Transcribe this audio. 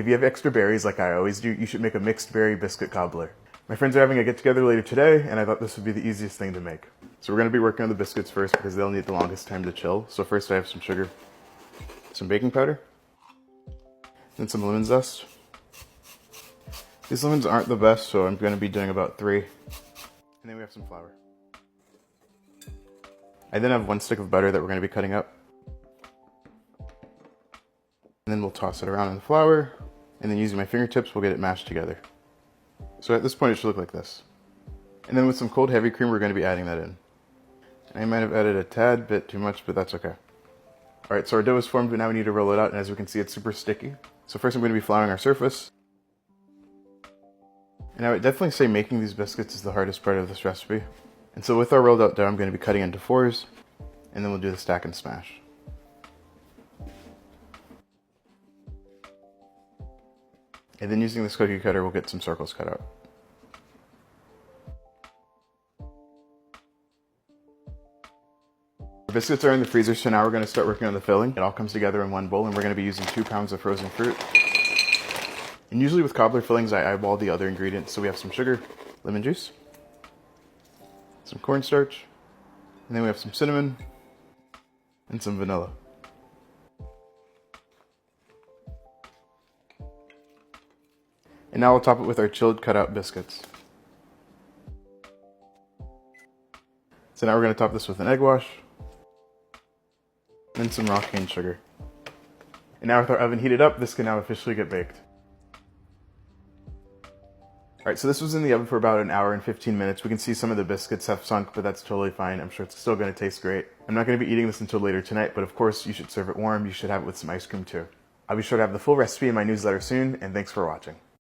If you have extra berries like I always do, you should make a mixed berry biscuit cobbler. My friends are having a get-together later today, and I thought this would be the easiest thing to make. So we're going to be working on the biscuits first because they'll need the longest time to chill. So first I have some sugar, some baking powder, and some lemon zest. These lemons aren't the best, so I'm going to be doing about 3. And then we have some flour. I then have 1 stick of butter that we're going to be cutting up. And then we'll toss it around in the flour, and then using my fingertips, we'll get it mashed together. So at this point, it should look like this. And then with some cold heavy cream, we're going to be adding that in. I might have added a tad bit too much, but that's okay. All right, so our dough is formed, but now we need to roll it out, and as we can see, it's super sticky. So first I'm going to be flouring our surface. And I would definitely say making these biscuits is the hardest part of this recipe. And so with our rolled out dough, I'm going to be cutting into 4s, and then we'll do the stack and smash. And then using this cookie cutter, we'll get some circles cut out. Our biscuits are in the freezer, so now we're going to start working on the filling. It all comes together in one bowl, and we're going to be using 2 pounds of frozen fruit. And usually with cobbler fillings, I eyeball the other ingredients. So we have some sugar, lemon juice, some cornstarch, and then we have some cinnamon, and some vanilla. And now we'll top it with our chilled cut out biscuits. So now we're going to top this with an egg wash, and some raw cane sugar. And now with our oven heated up, this can now officially get baked. Alright, so this was in the oven for about 1 hour and 15 minutes. We can see some of the biscuits have sunk, but that's totally fine. I'm sure it's still going to taste great. I'm not going to be eating this until later tonight, but of course you should serve it warm. You should have it with some ice cream too. I'll be sure to have the full recipe in my newsletter soon, and thanks for watching.